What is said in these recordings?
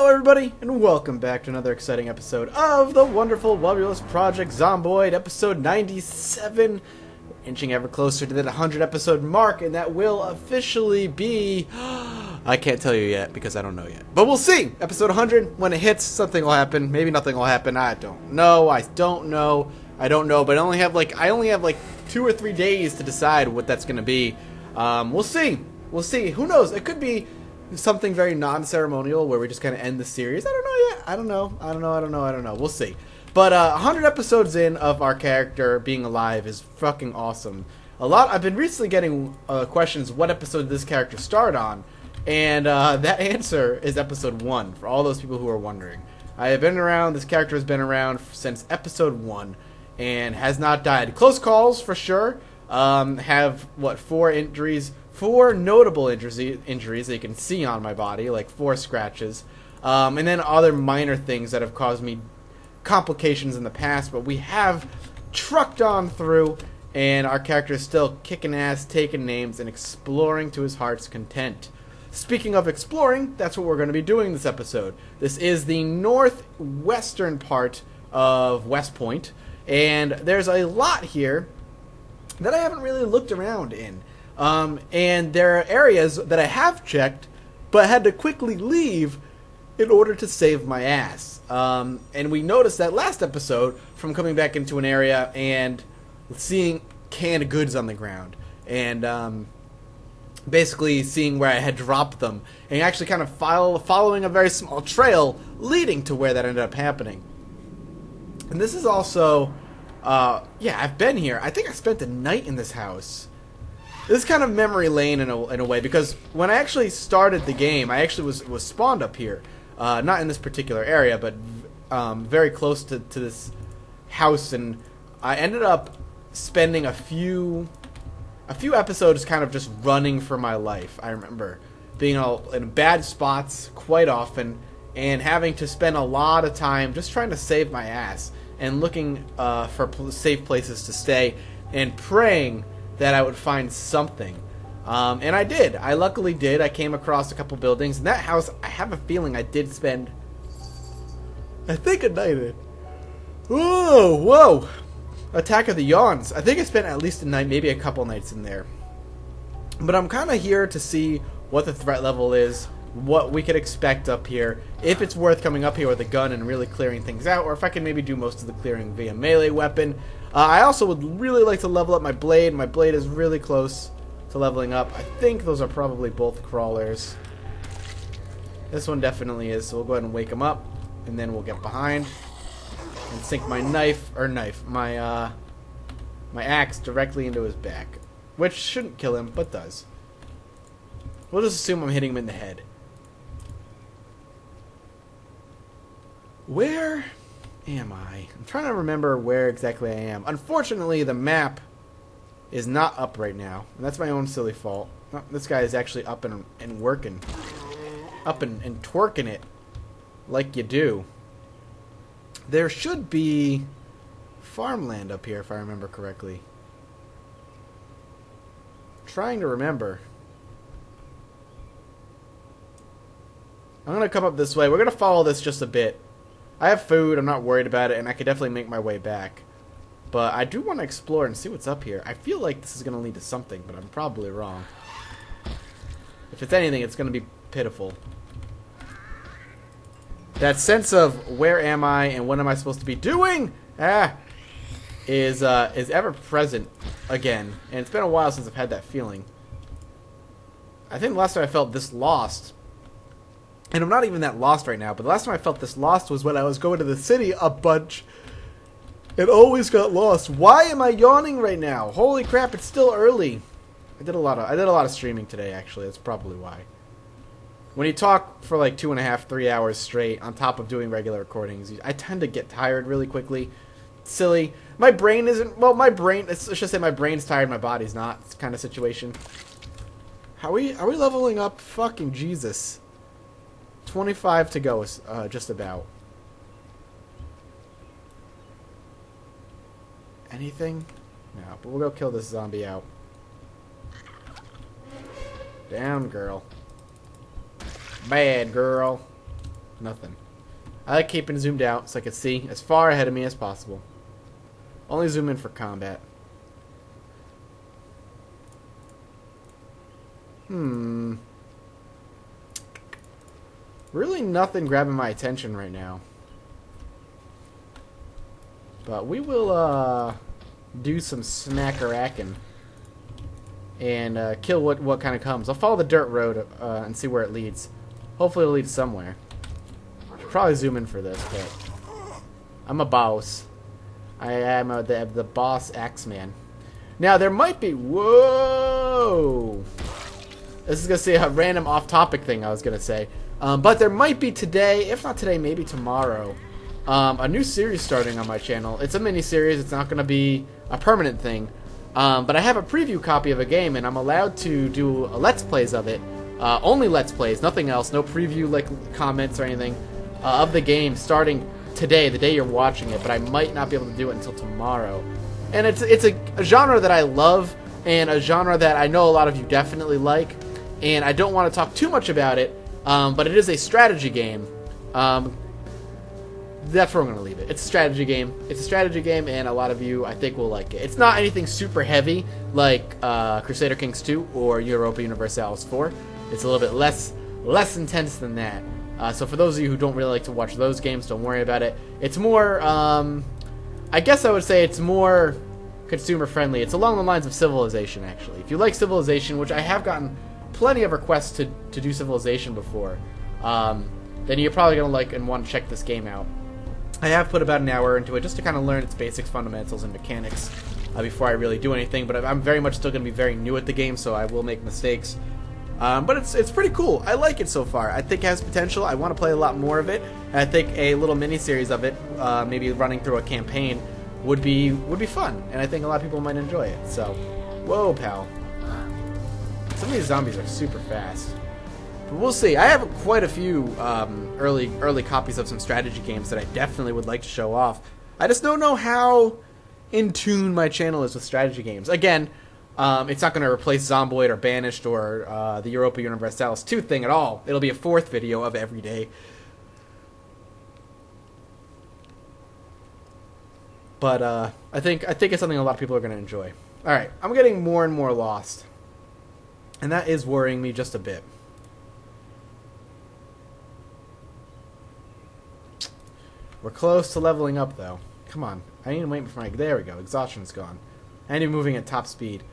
Hello everybody, and welcome back to another exciting episode of the wonderful, fabulous Project Zomboid, episode 97. We're inching ever closer to that 100 episode mark, and that will officially be... I can't tell you yet, because I don't know yet. But we'll see! Episode 100, when it hits, something will happen. Maybe nothing will happen. I don't know. But I only have like 2 or 3 days to decide what that's going to be. We'll see. We'll see. Who knows? It could be something very non-ceremonial where we just kind of end the series. I don't know yet. I don't know. We'll see. But 100 episodes in of our character being alive is fucking awesome. I've been recently getting questions, what episode did this character start on? And that answer is episode 1, for all those people who are wondering. This character has been around since episode 1 and has not died. Close calls, for sure. Have, 4 notable injuries that you can see on my body, like 4 scratches, and then other minor things that have caused me complications in the past, but we have trucked on through, and our character is still kicking ass, taking names, and exploring to his heart's content. Speaking of exploring, that's what we're going to be doing this episode. This is the northwestern part of West Point, and there's a lot here that I haven't really looked around in. And there are areas that I have checked, but had to quickly leave in order to save my ass. And we noticed that last episode from coming back into an area and seeing canned goods on the ground. And basically seeing where I had dropped them. And actually kind of following a very small trail leading to where that ended up happening. And this is also... yeah, I've been here. I think I spent the night in this house. This is kind of memory lane in a way, because when I actually started the game, I actually was spawned up here. Not in this particular area, but very close to this house, and I ended up spending a few episodes kind of just running for my life. I remember being in bad spots quite often, and having to spend a lot of time just trying to save my ass, and looking for safe places to stay, and praying that I would find something. And I did. I luckily did. I came across a couple buildings. In that house, I have a feeling I did spend, I think, a night in. Whoa! Attack of the Yawns. I think I spent at least a night, maybe a couple nights in there. But I'm kind of here to see what the threat level is, what we could expect up here, if it's worth coming up here with a gun and really clearing things out, or if I can maybe do most of the clearing via melee weapon. I also would really like to level up my blade. My blade is really close to leveling up. I think those are probably both crawlers. This one definitely is, so we'll go ahead and wake him up, and then we'll get behind and sink my my axe directly into his back, which shouldn't kill him, but does. We'll just assume I'm hitting him in the head. Where am I? I'm trying to remember where exactly I am. Unfortunately, the map is not up right now, and that's my own silly fault. Oh, this guy is actually up and working. Up and twerking it like you do. There should be farmland up here, if I remember correctly. I'm trying to remember. I'm going to come up this way. We're going to follow this just a bit. I have food, I'm not worried about it, and I could definitely make my way back. But I do want to explore and see what's up here. I feel like this is going to lead to something, but I'm probably wrong. If it's anything, it's going to be pitiful. That sense of where am I and what am I supposed to be doing is ever present again. And it's been a while since I've had that feeling. I think the last time I felt this lost, and I'm not even that lost right now, but the last time I felt this lost was when I was going to the city a bunch and always got lost. Why am I yawning right now? Holy crap, it's still early. I did a lot of streaming today, actually. That's probably why. When you talk for like 2.5, 3 hours straight on top of doing regular recordings, I tend to get tired really quickly. Silly. My brain isn't, well, let's just say my brain's tired, my body's not. It's kind of situation. Are we leveling up? Fucking Jesus. 25 to go, just about. Anything? No, but we'll go kill this zombie out. Down, girl. Bad girl. Nothing. I like keeping zoomed out so I can see as far ahead of me as possible. Only zoom in for combat. Really nothing grabbing my attention right now. But we will do some smack-a-racking and kill what kind of comes. I'll follow the dirt road and see where it leads. Hopefully it'll lead somewhere. Should probably zoom in for this, but I'm a boss. I am the boss Axeman. Now there might be... Whoa! This is going to say a random off-topic thing I was going to say. But there might be today, if not today, maybe tomorrow, a new series starting on my channel. It's a mini-series. It's not going to be a permanent thing. But I have a preview copy of a game, and I'm allowed to do Let's Plays of it. Only Let's Plays, nothing else. No preview, like, comments or anything of the game starting today, the day you're watching it. But I might not be able to do it until tomorrow. And it's a genre that I love, and a genre that I know a lot of you definitely like. And I don't want to talk too much about it, but it is a strategy game. That's where I'm going to leave it. It's a strategy game. It's a strategy game, and a lot of you, I think, will like it. It's not anything super heavy like Crusader Kings 2 or Europa Universalis 4. It's a little bit less intense than that. So for those of you who don't really like to watch those games, don't worry about it. It's more, I guess I would say it's more consumer-friendly. It's along the lines of Civilization, actually. If you like Civilization, which I have gotten plenty of requests to do Civilization before, then you're probably going to like and want to check this game out. I have put about an hour into it just to kind of learn its basics, fundamentals, and mechanics before I really do anything, but I'm very much still going to be very new at the game, so I will make mistakes. But it's pretty cool. I like it so far. I think it has potential. I want to play a lot more of it, and I think a little mini-series of it, maybe running through a campaign, would be fun, and I think a lot of people might enjoy it. So, whoa, pal. Some of these zombies are super fast. But we'll see. I have quite a few early copies of some strategy games that I definitely would like to show off. I just don't know how in tune my channel is with strategy games. Again, it's not going to replace Zomboid or Banished or the Europa Universalis 2 thing at all. It'll be a fourth video of every day. But I think it's something a lot of people are going to enjoy. All right, I'm getting more and more lost, and that is worrying me just a bit. We're close to leveling up, though. Come on. I need to wait for my... There we go. Exhaustion's gone. I need moving at top speed.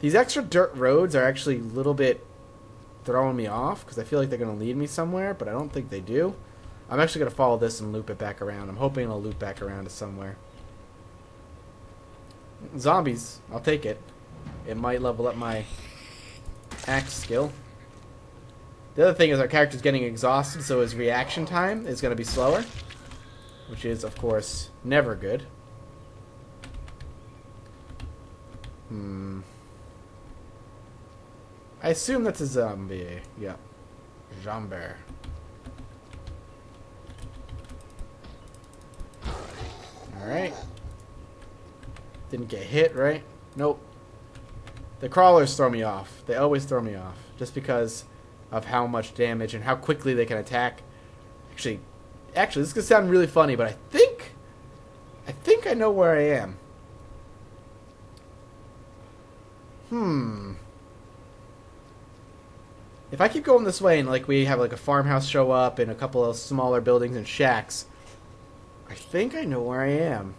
These extra dirt roads are actually a little bit throwing me off, because I feel like they're going to lead me somewhere, but I don't think they do. I'm actually going to follow this and loop it back around. I'm hoping it'll loop back around to somewhere. Zombies. I'll take it. It might level up my axe skill. The other thing is our character's getting exhausted, so his reaction time is going to be slower, which is, of course, never good. I assume that's a zombie. Yeah. Zombie. Alright. Didn't get hit, right? Nope. The crawlers throw me off. They always throw me off. Just because of how much damage and how quickly they can attack. Actually, this is going to sound really funny, but I think I know where I am. If I keep going this way and like we have like a farmhouse show up and a couple of smaller buildings and shacks, I think I know where I am.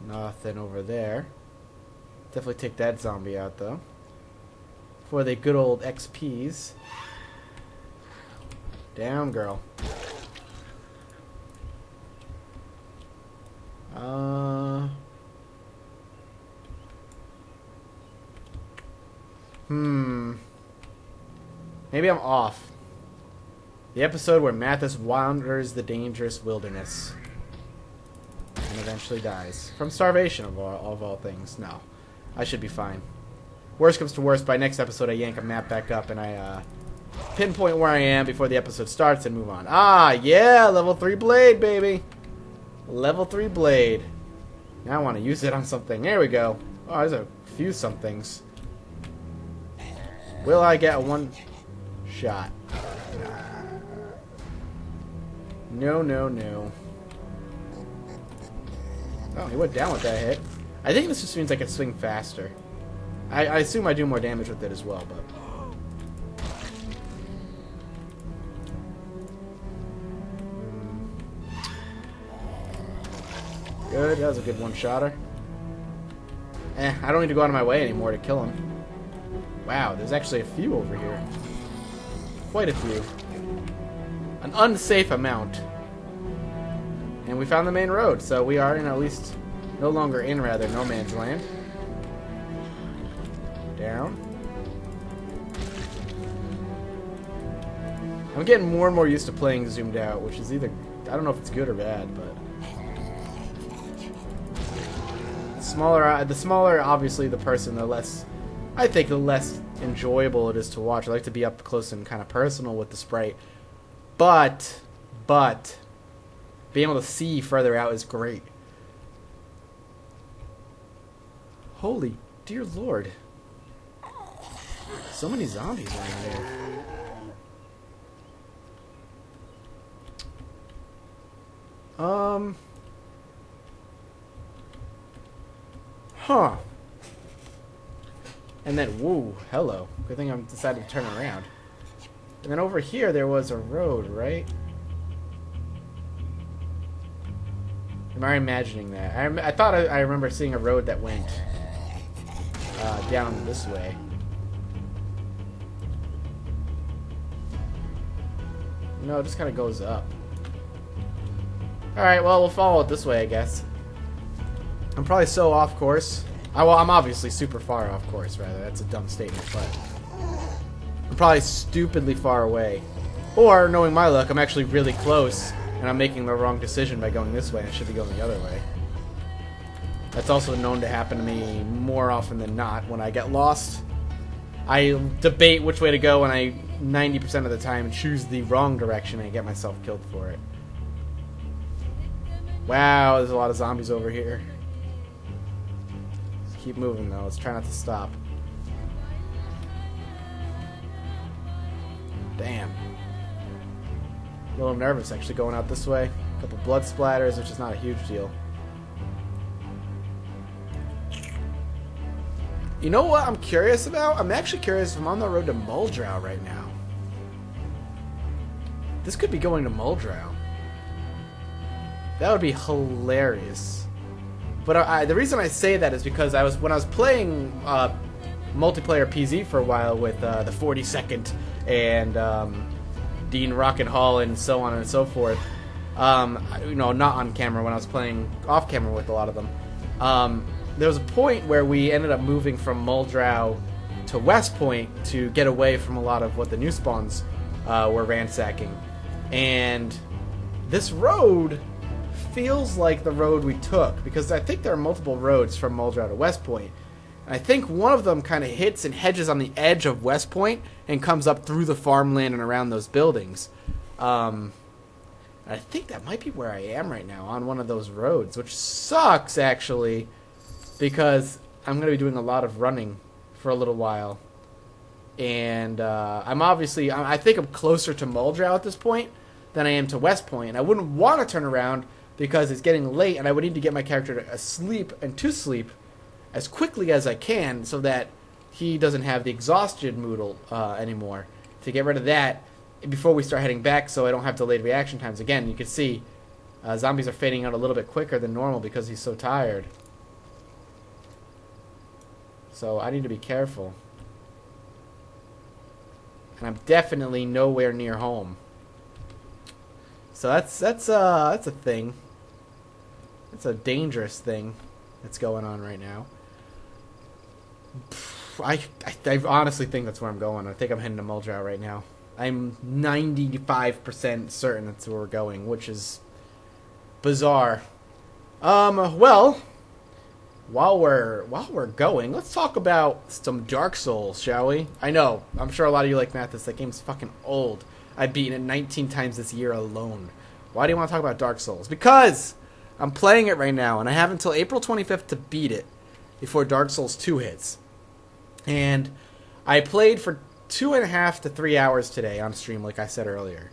Nothing over there. Definitely take that zombie out though. For the good old XPs. Down, girl. Maybe I'm off. The episode where Mathis wanders the dangerous wilderness and eventually dies. From starvation, of all things. No. I should be fine. Worst comes to worst, by next episode I yank a map back up and I pinpoint where I am before the episode starts and move on. Ah, yeah! Level 3 blade, baby! Level 3 blade. Now I want to use it on something. There we go. Oh, there's a few somethings. Will I get one shot? No, no, no. Oh, he went down with that hit. I think this just means I can swing faster. I assume I do more damage with it as well, but... Good, that was a good one-shotter. I don't need to go out of my way anymore to kill him. Wow, there's actually a few over here. Quite a few. An unsafe amount. And we found the main road, so we are in at least no longer in rather no man's land. Down. I'm getting more and more used to playing zoomed out, which is either, I don't know if it's good or bad, but the smaller obviously the person, the less, I think the less enjoyable it is to watch. I like to be up close and kind of personal with the sprite, but being able to see further out is great. Holy dear Lord. So many zombies around here. Huh. And then, woo, hello. Good thing I decided to turn around. And then over here there was a road, right? Am I imagining that? I thought I remember seeing a road that went down this way. No, it just kind of goes up. Alright, well, we'll follow it this way, I guess. I'm probably so off course. Well, I'm obviously super far off course, rather. That's a dumb statement, but... I'm probably stupidly far away. Or, knowing my luck, I'm actually really close, and I'm making the wrong decision by going this way. I should be going the other way. That's also known to happen to me more often than not when I get lost. I debate which way to go, and I 90% of the time choose the wrong direction and get myself killed for it. Wow, there's a lot of zombies over here. Let's keep moving though. Let's try not to stop. Damn. A little nervous actually going out this way. A couple blood splatters, which is not a huge deal. You know what I'm curious about? I'm actually curious if I'm on the road to Muldrow right now. This could be going to Muldrow. That would be hilarious. But the reason I say that is because when I was playing multiplayer PZ for a while with the 42nd and Dean Rocket Hall and so on and so forth. You know, not on camera, when I was playing off camera with a lot of them. There was a point where we ended up moving from Muldrow to West Point to get away from a lot of what the new spawns were ransacking. And this road feels like the road we took, because I think there are multiple roads from Muldrow to West Point. And I think one of them kind of hits and hedges on the edge of West Point and comes up through the farmland and around those buildings. I think that might be where I am right now, on one of those roads, which sucks, actually, because I'm going to be doing a lot of running for a little while. And I think I'm closer to Muldrow at this point than I am to West Point. And I wouldn't want to turn around because it's getting late, and I would need to get my character to sleep as quickly as I can so that he doesn't have the exhaustion moodle anymore. To get rid of that before we start heading back so I don't have delayed reaction times. Again, you can see zombies are fading out a little bit quicker than normal because he's so tired. So I need to be careful. And I'm definitely nowhere near home. So that's a thing. It's a dangerous thing that's going on right now. I honestly think that's where I'm going. I think I'm heading to Muldrow right now. I'm 95% certain that's where we're going, which is bizarre. Well, while we're going, let's talk about some Dark Souls, shall we? I know, I'm sure a lot of you like Mathis. That game's fucking old. I've beaten it 19 times this year alone. Why do you want to talk about Dark Souls? Because I'm playing it right now, and I have until April 25th to beat it before Dark Souls 2 hits. And I played for 2.5 to 3 hours today on stream, like I said earlier.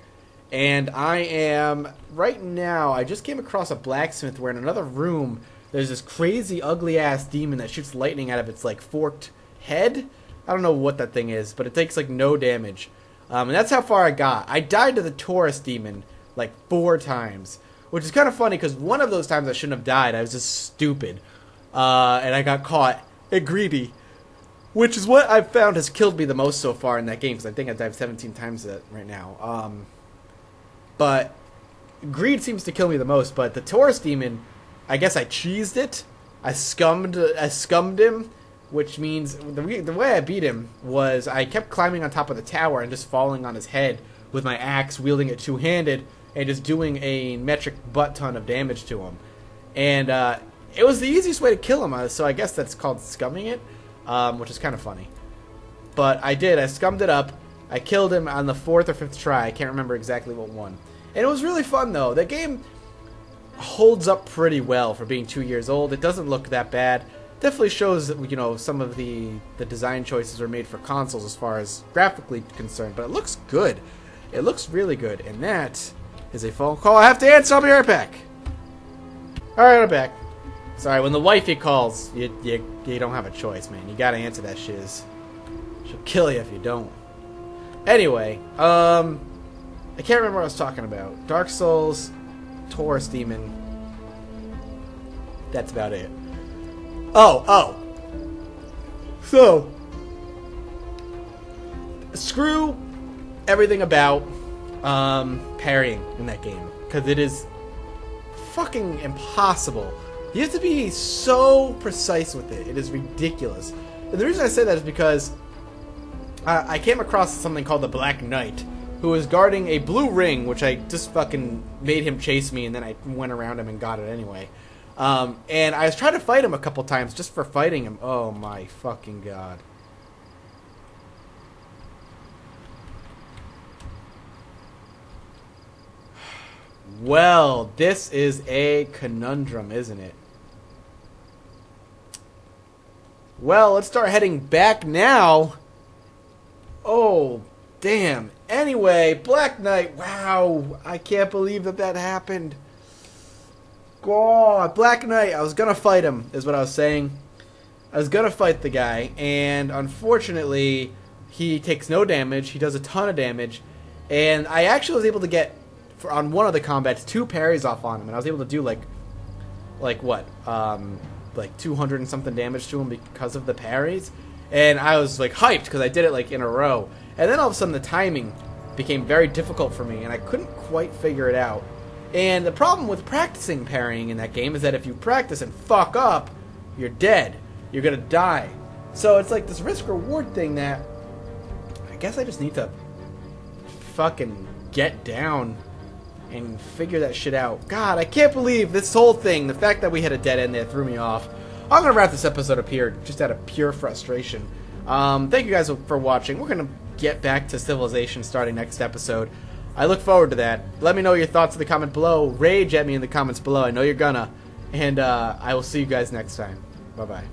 And I am, right now, I just came across a blacksmith where in another room, there's this crazy, ugly-ass demon that shoots lightning out of its, like, forked head. I don't know what that thing is, but it takes, like, no damage. And that's how far I got. I died to the Taurus demon, like, 4 times. Which is kind of funny, because one of those times I shouldn't have died. I was just stupid. And I got caught and greedy. Which is what I've found has killed me the most so far in that game, because I think I died 17 times right now. But greed seems to kill me the most. But the Taurus demon, I guess I cheesed it. I scummed him, which means the way I beat him was I kept climbing on top of the tower and just falling on his head with my axe, wielding it two-handed, and just doing a metric butt-ton of damage to him. And it was the easiest way to kill him, so I guess that's called scumming it, which is kind of funny. But I scummed it up. I killed him on the 4th or 5th try. I can't remember exactly what one. And it was really fun, though. That game holds up pretty well for being 2 years old. It doesn't look that bad. Definitely shows that, you know, some of the design choices were made for consoles as far as graphically concerned. But it looks good. It looks really good. And that is a phone call I have to answer. I'll be right back. Alright, I'm back. Sorry, when the wifey calls, you don't have a choice, man. You gotta answer that shiz. She'll kill you if you don't. Anyway, I can't remember what I was talking about. Dark Souls, Taurus Demon. That's about it. Oh. So, screw everything about parrying in that game, because it is fucking impossible. You have to be so precise with it. It is ridiculous. And the reason I say that is because I came across something called the Black Knight, who was guarding a blue ring, which I just fucking made him chase me, and then I went around him and got it anyway. And I was trying to fight him a couple times just for fighting him. Oh my fucking god. Well, this is a conundrum, isn't it? Well, let's start heading back now. Oh, damn. Anyway, Black Knight. Wow, I can't believe that happened. God, Black Knight. I was gonna fight him, is what I was saying. I was gonna fight the guy, and unfortunately, he takes no damage. He does a ton of damage, and I actually was able to get, on one of the combats, 2 parries off on him, and I was able to do like what, like 200 and something damage to him because of the parries, and I was like hyped because I did it like in a row, and then all of a sudden the timing became very difficult for me, and I couldn't quite figure it out. And the problem with practicing parrying in that game is that if you practice and fuck up, you're dead. You're gonna die. So it's like this risk-reward thing that I guess I just need to fucking get down and figure that shit out. God, I can't believe this whole thing, the fact that we had a dead end there threw me off. I'm going to wrap this episode up here just out of pure frustration. Thank you guys for watching. We're going to get back to Civilization starting next episode. I look forward to that. Let me know your thoughts in the comment below. Rage at me in the comments below. I know you're gonna. And I will see you guys next time. Bye-bye.